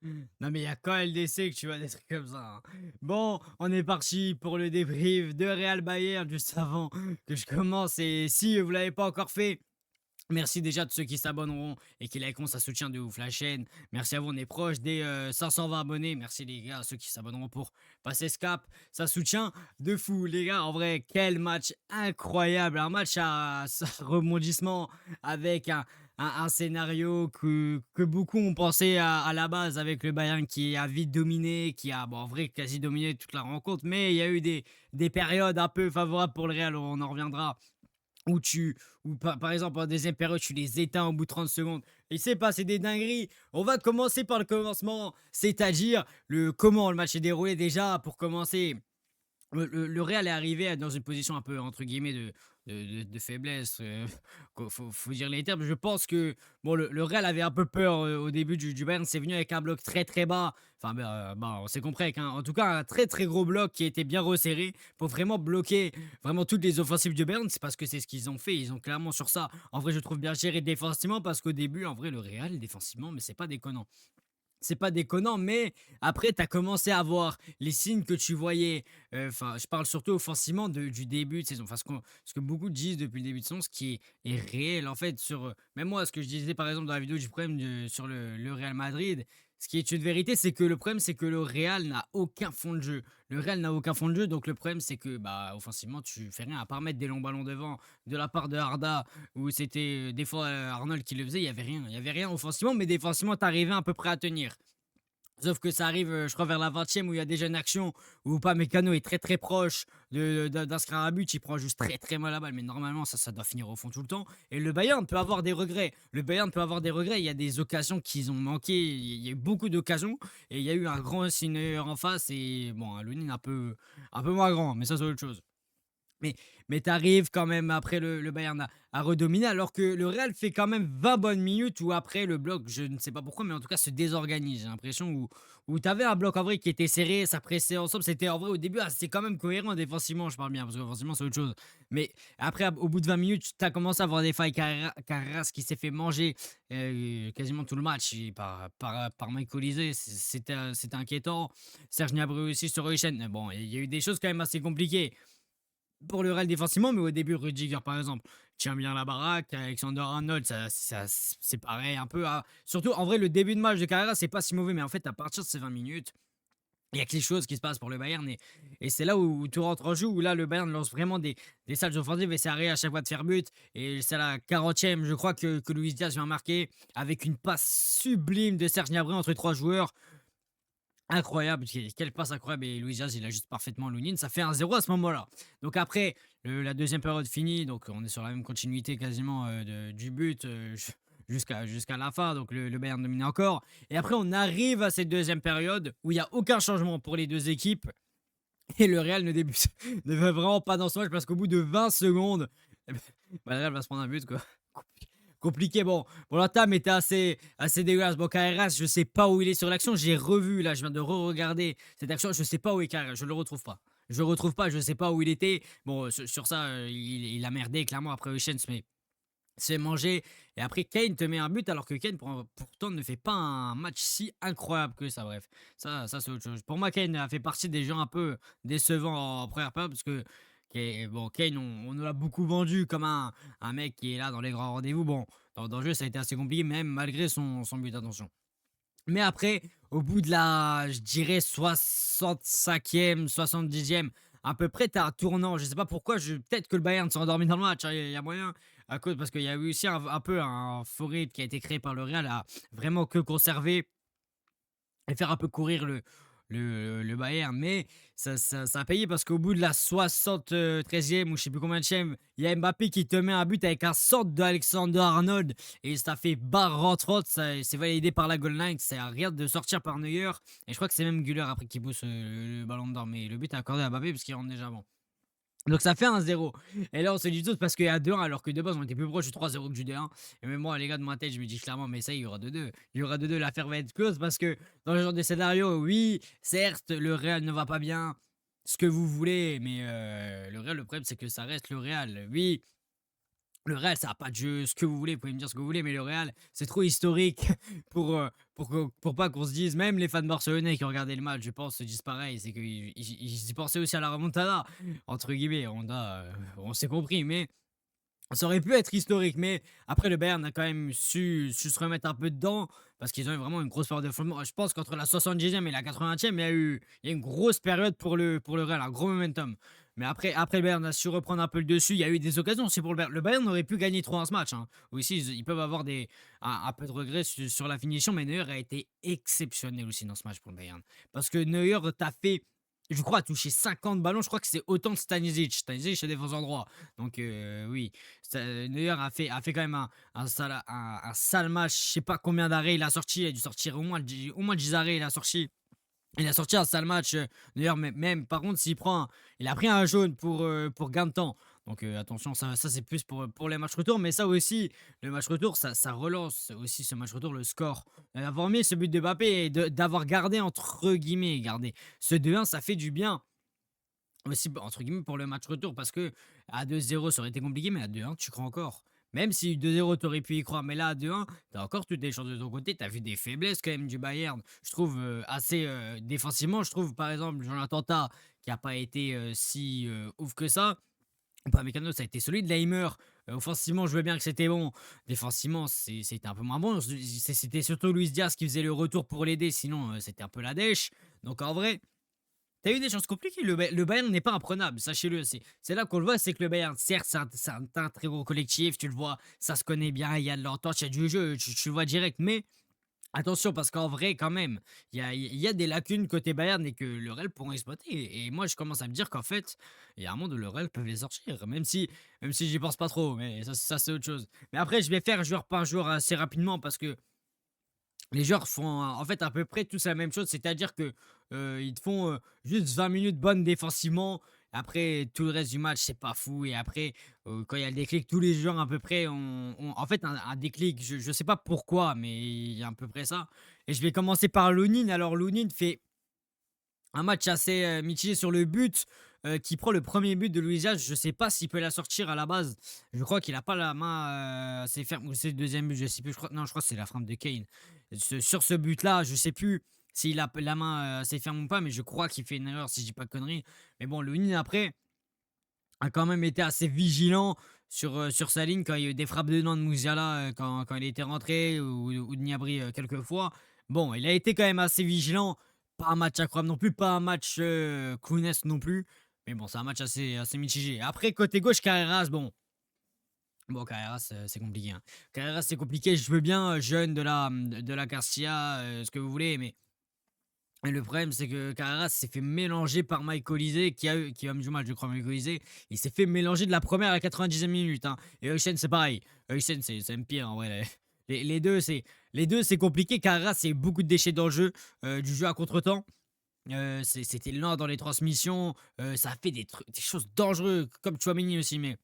Non mais il y a quand LDC que tu vois des trucs comme ça, hein. Bon, on est parti pour le débrief de Real Bayern juste avant que je commence et si vous l'avez pas encore fait, merci déjà de ceux qui s'abonneront et qui likeront, ça soutient de ouf la chaîne. Merci à vous, on est proche des 520 abonnés. Merci les gars, ceux qui s'abonneront pour passer ce cap. Ça soutient de fou les gars. En vrai, quel match incroyable. Un match à rebondissement avec un scénario que beaucoup ont pensé à la base avec le Bayern qui a vite dominé, qui a bon, en vrai quasi dominé toute la rencontre. Mais il y a eu des périodes un peu favorables pour le Real, on en reviendra ou par exemple, en deuxième période, tu les éteins au bout de 30 secondes. Il s'est passé des dingueries. On va commencer par le commencement, c'est-à-dire comment le match est déroulé déjà pour commencer. Le Real est arrivé dans une position un peu entre guillemets de faiblesse, faut dire les termes. Je pense que bon, le Real avait un peu peur, au début du Bayern. C'est venu avec un bloc très, très bas. Enfin, bah, on s'est compris avec en tout cas un très, très gros bloc qui était bien resserré pour vraiment bloquer vraiment toutes les offensives du Bayern. C'est parce que c'est ce qu'ils ont fait. Ils ont clairement sur ça, en vrai, je trouve bien géré défensivement parce qu'au début, en vrai, le Real défensivement, mais c'est pas déconnant. C'est pas déconnant, mais après, tu as commencé à voir les signes que tu voyais. Enfin, je parle surtout offensivement du début de saison. Enfin, ce que beaucoup disent depuis le début de saison, ce qui est réel, en fait, même moi, ce que je disais, par exemple, dans la vidéo du problème sur le Real Madrid, ce qui est une vérité, c'est que le problème, c'est que le Real n'a aucun fond de jeu. Le Real n'a aucun fond de jeu, donc le problème, c'est que, bah, offensivement, tu fais rien à part mettre des longs ballons devant de la part de Arda, où c'était des fois Arnold qui le faisait, il y avait rien. Il y avait rien offensivement, mais défensivement, tu arrivais à peu près à tenir. Sauf que ça arrive, je crois vers la 20e où il y a déjà une action où Upamecano est très, très proche d'inscrire un but. Il prend juste très, très mal la balle, mais normalement ça doit finir au fond tout le temps et le Bayern peut avoir des regrets. Le Bayern peut avoir des regrets, il y a des occasions qu'ils ont manqué, il y a eu beaucoup d'occasions et il y a eu un grand signeur en face et bon, un Lunin un peu moins grand, mais ça c'est autre chose. Mais mais tu arrives quand même après le Bayern à redominer alors que le Real fait quand même 20 bonnes minutes où après le bloc, je ne sais pas pourquoi, mais en tout cas se désorganise. J'ai l'impression où tu avais un bloc en vrai qui était serré, ça pressait ensemble. C'était en vrai au début, c'est quand même cohérent défensivement, je parle bien, parce qu'offensivement c'est autre chose. Mais après, au bout de 20 minutes, tu as commencé à avoir des failles. Carreras qui s'est fait manger quasiment tout le match par Michael Olise, c'était inquiétant. Serge Gnabry aussi sur Euchen. Bon, il y a eu des choses quand même assez compliquées pour le Real défensivement, mais au début, Rudiger, par exemple, tient bien la baraque. Alexander Arnold, c'est pareil un peu. Surtout, en vrai, le début de match de Carrera, c'est pas si mauvais, mais en fait, à partir de ces 20 minutes, il y a quelque chose qui se passe pour le Bayern. Et c'est là où tout rentre en jeu, où là, le Bayern lance vraiment des salles offensives et ça arrive à chaque fois de faire but. Et c'est à la 40e, je crois, que Luis Diaz vient marquer avec une passe sublime de Serge Gnabry entre trois joueurs. Incroyable, quelle passe incroyable et Luis Diaz, il a juste parfaitement Lunin. Ça fait 1-0 à ce moment-là. Donc après, la deuxième période finie, donc on est sur la même continuité quasiment du but jusqu'à la fin. Donc le Bayern domine encore. Et après, on arrive à cette deuxième période où il n'y a aucun changement pour les deux équipes. Et le Real ne débute, ne va vraiment pas dans ce match parce qu'au bout de 20 secondes, eh ben, le Real va se prendre un but, quoi. Compliqué. Bon, l'entame était assez dégueulasse. Bon, Carreras, je sais pas où il est sur l'action. J'ai revu, là, je viens de re-regarder cette action. Je sais pas où est Carreras. Je le retrouve pas. Je le retrouve pas. Je sais pas où il était. Bon, sur ça, il a merdé clairement après Ocean se fait manger. Et après, Kane te met un but alors que Kane, pourtant, ne fait pas un match si incroyable que ça. Bref, ça c'est autre chose. Pour moi, Kane a fait partie des gens un peu décevants en première période parce que bon, Kane, on nous l'a beaucoup vendu comme un mec qui est là dans les grands rendez-vous. Bon, dans le jeu, ça a été assez compliqué, même malgré son but, attention. Mais après, au bout de je dirais 65e, 70e, à peu près, tu as un tournant. Je sais pas pourquoi, peut-être que le Bayern s'est endormi dans le match, hein, il y a moyen, parce qu'il y a eu aussi un peu un faux rythme qui a été créé par le Real à vraiment que conserver et faire un peu courir le Bayern. Mais ça a payé parce qu'au bout de la 73e ou je sais plus combien de il y a Mbappé qui te met un but avec un centre d'Alexander Arnold et ça fait barre rentrante. C'est validé par la goal line. Ça rien de sortir par Neuer. Et je crois que c'est même Güler après qui pousse le ballon d'or. Mais le but est accordé à Mbappé parce qu'il rentre déjà avant. Donc ça fait 1-0. Et là, on se dit tous parce qu'il y a 2-1, alors que de base, on était plus proche du 3-0 que du 2-1. Et même moi, les gars, de ma tête, je me dis clairement, mais ça, il y aura 2-2. Il y aura 2-2, l'affaire va être close parce que dans ce genre de scénario, oui, certes, le Real ne va pas bien, ce que vous voulez, mais le Real, le problème, c'est que ça reste le Real. Oui, Le Real, ça a pas de jeu, ce que vous voulez, vous pouvez me dire ce que vous voulez, mais le Real, c'est trop historique pour pas qu'on se dise, même les fans barcelonais qui ont regardé le match, je pense, se disent pareil, c'est qu'ils y pensaient aussi à la remontada, entre guillemets, on s'est compris, mais ça aurait pu être historique, mais après le Bayern a quand même su se remettre un peu dedans parce qu'ils ont eu vraiment une grosse période de flottement. Je pense qu'entre la 70e et la 80e, il y a une grosse période pour le Real, un gros momentum. Mais après le Bayern a su reprendre un peu le dessus. Il y a eu des occasions aussi pour le Bayern. Le Bayern aurait pu gagner 3 dans ce match, hein. Aussi, ils peuvent avoir un peu de regrets sur la finition, mais Neuer a été exceptionnel aussi dans ce match pour le Bayern. Parce que Neuer t'a fait, je crois, toucher 50 ballons. Je crois que c'est autant de Stanisic. Stanisic, c'est défenseur droit. Donc, oui. Neuer a fait quand même un sale match. Je sais pas combien d'arrêts il a sorti. Il a dû sortir au moins 10 arrêts. Il a sorti un sale match. D'ailleurs, même par contre, il a pris un jaune pour gain de temps. Donc attention, ça c'est plus pour les matchs retour. Mais ça aussi, le match retour, ça relance aussi ce match retour, le score. Avoir mis ce but de Mbappé et d'avoir gardé, entre guillemets, gardé ce 2-1, ça fait du bien. Aussi, entre guillemets, pour le match retour, parce que à 2-0 ça aurait été compliqué, mais à 2-1, tu crois encore. Même si 2-0, t'aurais pu y croire, mais là, à 2-1, t'as encore toutes les chances de ton côté. T'as vu des faiblesses quand même du Bayern. Je trouve assez défensivement. Je trouve, par exemple, Jonathan Tah, qui a pas été si ouf que ça. Upamecano, ça a été solide. Leimer, offensivement, je veux bien que c'était bon. Défensivement, c'était un peu moins bon. C'était surtout Luis Diaz qui faisait le retour pour l'aider. Sinon, c'était un peu la dèche. Donc, en vrai, t'as eu des chances compliquées. Le Bayern n'est pas imprenable, sachez-le. C'est là qu'on le voit, c'est que le Bayern, certes, c'est un très gros collectif, tu le vois, ça se connaît bien, il y a de l'entente, il y a du jeu, tu le vois direct. Mais attention, parce qu'en vrai, quand même, il y a des lacunes côté Bayern et que le Real pourront exploiter. Et moi, je commence à me dire qu'en fait, il y a un monde où le Real peuvent les sortir, même si j'y pense pas trop, mais ça c'est autre chose. Mais après, je vais faire joueur par joueur assez rapidement parce que les joueurs font en fait à peu près tous la même chose, c'est-à-dire que ils te font juste 20 minutes bonnes défensivement. Après, tout le reste du match, c'est pas fou. Et après, quand il y a le déclic, tous les joueurs à peu près ont en fait un déclic. Je sais pas pourquoi, mais il y a à peu près ça. Et je vais commencer par Lounine. Alors, Lounine fait un match assez mitigé sur le but, qui prend le premier but de Luis Diaz. Je sais pas s'il peut la sortir à la base. Je crois qu'il a pas la main assez ferme. Ou c'est le deuxième but, je sais plus. Non, je crois que c'est la frappe de Kane. Sur ce but-là, je sais plus s'il a la main assez ferme ou pas, mais je crois qu'il fait une erreur si je dis pas de conneries. Mais bon, le après a quand même été assez vigilant sur sa ligne quand il y a eu des frappes de de Musiala quand il était rentré ou de Gnabry quelques fois. Bon, il a été quand même assez vigilant. Pas un match incroyable non plus, pas un match clownesque non plus. Mais bon, c'est un match assez mitigé. Après, côté gauche, Carreras, bon, Carreras, c'est compliqué, hein. Carreras, c'est compliqué. Je veux bien, jeune de la Castilla, ce que vous voulez, mais le problème, c'est que Carreras s'est fait mélanger par Mike Olise, qui a mis du mal, je crois, Mike Olise. Il s'est fait mélanger de la première à la 90e minute, hein. Et Euchen, c'est pareil. Euchen, c'est même pire, en vrai. Les deux, c'est compliqué. Carreras, c'est beaucoup de déchets dans le jeu, du jeu à contre-temps. C'était lent dans les transmissions. Ça a fait des choses dangereuses, comme Chouamini aussi, mais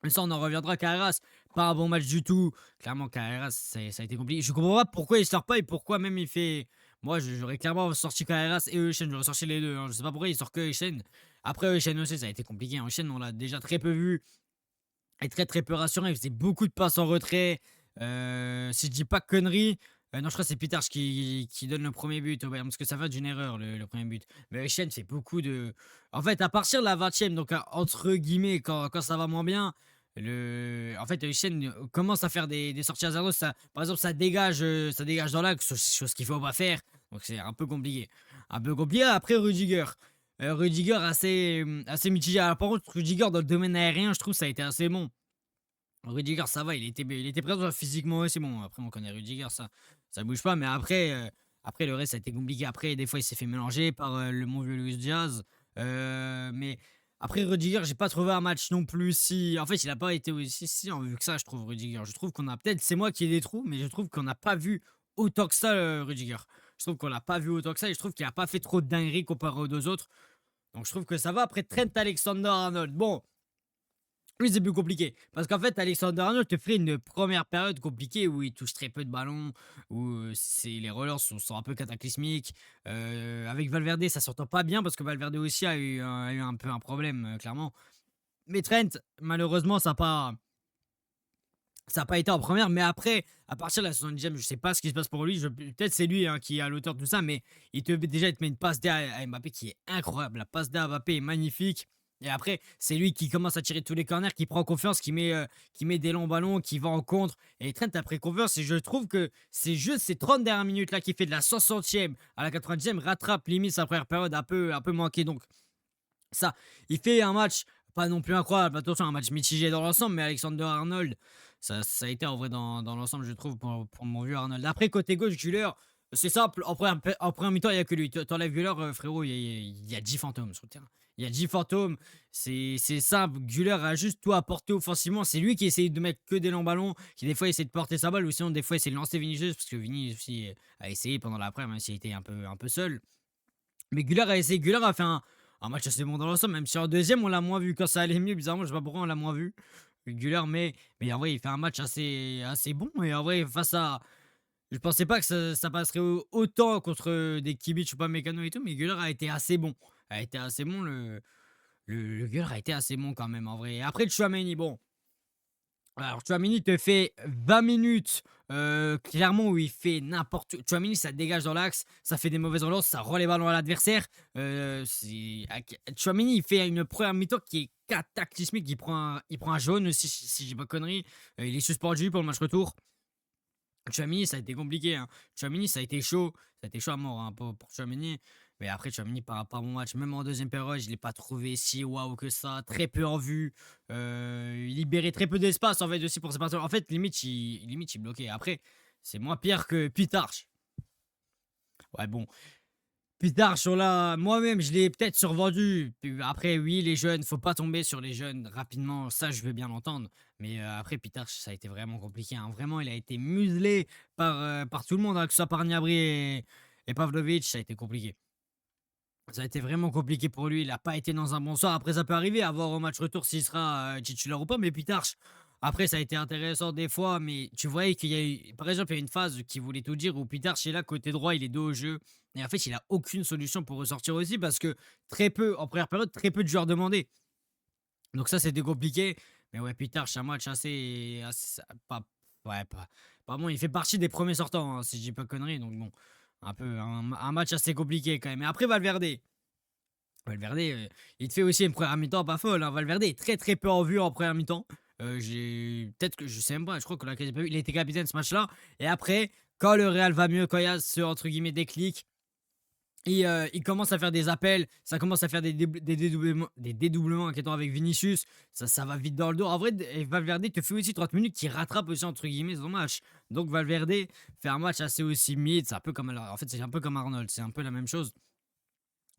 ça, on en reviendra. Carreras, pas un bon match du tout. Clairement, Carreras, ça a été compliqué. Je comprends pas pourquoi il sort pas et pourquoi même il fait. Moi, j'aurais clairement sorti Carreras et Euchen. J'aurais sorti les deux, hein. Je sais pas pourquoi il sort que Euchen. Après, Euchen aussi, ça a été compliqué. Euchen, on l'a déjà très peu vu et très très peu rassuré. Il faisait beaucoup de passes en retrait. Si je dis pas de conneries. Non, je crois que c'est Peters qui donne le premier but au Bayern, parce que ça va d'une erreur, le premier but. Mais Euchen fait beaucoup de. En fait, à partir de la 20e, donc entre guillemets, quand ça va moins bien, en fait, Euchen commence à faire des sorties à zéro. Par exemple, ça dégage dans l'axe, chose qu'il faut pas faire. Donc c'est un peu compliqué. Un peu compliqué. Après, Rudiger. Rudiger assez mitigé. Alors, par contre, Rudiger dans le domaine aérien, je trouve ça a été assez bon. Rudiger, ça va, il était présent physiquement aussi. Bon, après, on connaît Rudiger, ça bouge pas. Mais après, le reste, ça a été compliqué. Après, des fois, il s'est fait mélanger par le bon vieux Luis Diaz. Mais après, Rudiger, j'ai pas trouvé un match non plus si. En fait, il a pas été aussi si en vu que ça, je trouve, Rudiger. Je trouve qu'on a peut-être, c'est moi qui ai des trous, mais je trouve qu'on n'a pas vu autant que ça, Rudiger. Je trouve qu'on l'a pas vu autant que ça et je trouve qu'il a pas fait trop de dingueries comparé aux deux autres. Donc, je trouve que ça va. Après, Trent Alexander-Arnold. Bon. Oui, c'est plus compliqué. Parce qu'en fait, Alexander-Arnold te fait une première période compliquée où il touche très peu de ballons, où les relances sont un peu cataclysmiques. Avec Valverde, ça s'entend pas bien parce que Valverde aussi a eu un peu un problème, clairement. Mais Trent, malheureusement, ça n'a pas. Ça a pas été en première, mais après, à partir de la 70e, je sais pas ce qui se passe pour lui. Peut-être c'est lui hein, qui est à l'auteur de tout ça, mais il te met une passe D à Mbappé qui est incroyable. La passe D à Mbappé est magnifique. Et après, c'est lui qui commence à tirer tous les corners, qui prend confiance, qui met des longs ballons, qui va en contre. Et Trent a pris confiance. Et je trouve que c'est juste ces 30 dernières minutes là qui fait de la 60e à la 90e, rattrape limite sa première période un peu manquée. Donc, ça, il fait un match pas non plus incroyable, attention, un match mitigé dans l'ensemble, mais Alexander-Arnold, ça a été en vrai dans l'ensemble, je trouve, pour mon vieux Arnold. Après, côté gauche, Güler, c'est simple, en première mi-temps, il n'y a que lui. T'enlèves Güler, frérot, il y a 10 fantômes sur le terrain. Il y a 10 fantômes, c'est simple. Güler a juste tout apporté offensivement. C'est lui qui essaye de mettre que des longs ballons, qui des fois essaie de porter sa balle, ou sinon des fois essaie de lancer Vinicius, parce que Vinicius aussi a essayé pendant l'après, même s'il était un peu seul. Mais Güler a essayé, Güler a fait un match assez bon dans l'ensemble, même si en deuxième, on l'a moins vu quand ça allait mieux. Bizarrement, je sais pas pourquoi on l'a moins vu. Güler, mais en vrai, il fait un match assez bon. Et en vrai, face à. Je pensais pas que ça passerait autant contre des Kibic ou pas Mécano et tout, mais Güler a été assez bon. A été assez bon, le Güler a été assez bon quand même, en vrai. Après, Tchouaméni, bon. Alors, Tchouaméni te fait 20 minutes, clairement, où il fait n'importe quoi. Tchouaméni, ça dégage dans l'axe, ça fait des mauvaises relances, ça rend les ballons à l'adversaire. Tchouaméni, il fait une première mi-temps qui est cataclysmique. Il prend un jaune, si j'ai pas de conneries. Il est suspendu pour le match retour. Tchouaméni, ça a été compliqué, hein. Tchouaméni, ça a été chaud. Ça a été chaud à mort hein, pour Tchouaméni. Mais après, Tchouaméni, par rapport à mon match, même en deuxième période, je ne l'ai pas trouvé si waouh que ça. Très peu en vue. Il libérait très peu d'espace en fait aussi pour ses partenaires. En fait, limite, il bloquait. Après, c'est moins pire que Pitarch. Ouais, bon. Pitarch, sur là, moi-même, je l'ai peut-être survendu. Puis après, oui, les jeunes, faut pas tomber sur les jeunes rapidement. Ça, je veux bien l'entendre. Mais après, Pitarch, ça a été vraiment compliqué, hein. Vraiment, il a été muselé par tout le monde, hein, que ce soit par Gnabry et Pavlovic. Ça a été compliqué. Ça a été vraiment compliqué pour lui. Il a pas été dans un bon sort. Après, ça peut arriver à voir au match retour s'il sera titulaire ou pas. Mais Pitarch, après, ça a été intéressant des fois. Mais tu voyais qu'il y a eu, par exemple, il y a une phase qui voulait tout dire où Pitarch est là, côté droit, il est dos au jeu. Et en fait, il a aucune solution pour ressortir aussi parce que très peu, en première période, très peu de joueurs demandaient. Donc ça, c'était compliqué. Mais ouais, Pitarch, c'est un match pas, ouais, pas bon. Il fait partie des premiers sortants, hein, si je dis pas de conneries. Donc bon, un match assez compliqué quand même. Et après, Valverde, il te fait aussi une première mi-temps pas folle, hein. Valverde est très très peu en vue en première mi-temps. J'ai peut-être que je sais même pas, je crois qu'on l'a quasi pas vu. Il a été capitaine ce match-là. Et après, quand le Real va mieux, quand il y a ce entre guillemets déclic, il commence à faire des appels, ça commence à faire des dédoublements inquiétants avec Vinicius. Ça va vite dans le dos. En vrai, Valverde te fait aussi 30 minutes qui rattrape aussi entre guillemets son match. Donc Valverde fait un match assez aussi mid. C'est un peu comme en fait c'est un peu comme Arnold, c'est un peu la même chose.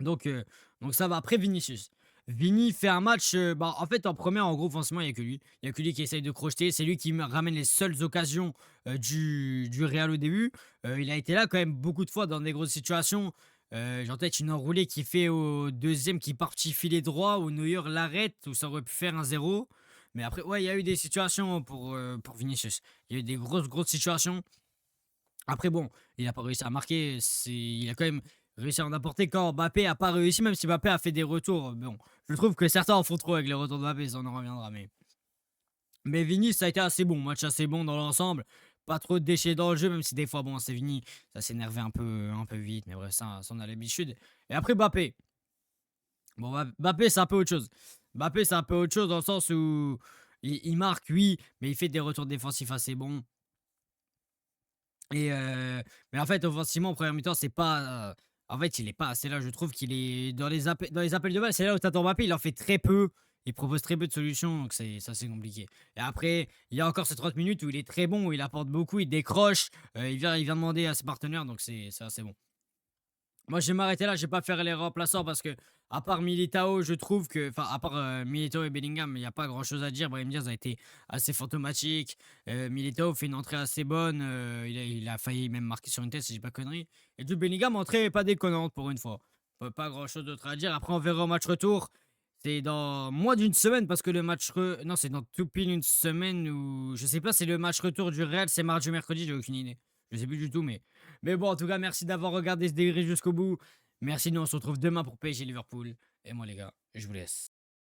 Donc, euh, donc ça va. Après Vinicius. Vini fait un match. Bah, en fait, en première, en gros, offensivement, il n'y a que lui. Il n'y a que lui qui essaye de crocheter. C'est lui qui me ramène les seules occasions du Real au début. Il a été là quand même beaucoup de fois dans des grosses situations. J'ai en tête une enroulée qui fait au deuxième qui part petit filet droit où Neuer l'arrête, où ça aurait pu faire un zéro. Mais après, ouais, il y a eu des situations pour Vinicius. Il y a eu des grosses situations. Après, bon, il n'a pas réussi à marquer. Il a quand même réussi à en apporter quand Mbappé a pas réussi, même si Mbappé a fait des retours. Bon, je trouve que certains en font trop avec les retours de Mbappé, ça on en reviendra. Mais Vini, ça a été assez bon. Match assez bon dans l'ensemble. Pas trop de déchets dans le jeu, même si des fois, bon, c'est Vini. Ça s'énervait un peu vite. Mais bref, ça on a l'habitude. Et après, Mbappé. Bon, Mbappé, c'est un peu autre chose. Mbappé, c'est un peu autre chose dans le sens où il marque, oui, mais il fait des retours défensifs assez bons. Et mais en fait, offensivement, en première mi-temps, c'est pas, en fait, il est pas assez là. Je trouve qu'il est dans les appels de balle, c'est là où tu Mbappé, il en fait très peu. Il propose très peu de solutions, donc c'est compliqué. Et après, il y a encore ces 30 minutes où il est très bon, où il apporte beaucoup, il décroche, il vient demander à ses partenaires, donc c'est assez bon. Moi, je vais m'arrêter là, je vais pas faire les remplaçants parce que, à part Militao, je trouve que, enfin, à part Militao et Bellingham, il n'y a pas grand chose à dire. Brahim Diaz a été assez fantomatique. Militao fait une entrée assez bonne. Il a failli même marquer sur une tête, si j'ai pas de conneries. Et du Bellingham, entrée pas déconnante pour une fois. Pas grand chose d'autre à dire. Après, on verra au match retour. C'est dans moins d'une semaine parce que Non, c'est dans tout pile une semaine où. Je sais pas, c'est le match retour du Real, c'est mardi ou mercredi, j'ai aucune idée. Je sais plus du tout, mais bon, en tout cas, merci d'avoir regardé ce délire jusqu'au bout. Merci, nous on se retrouve demain pour PSG Liverpool. Et moi, les gars, je vous laisse.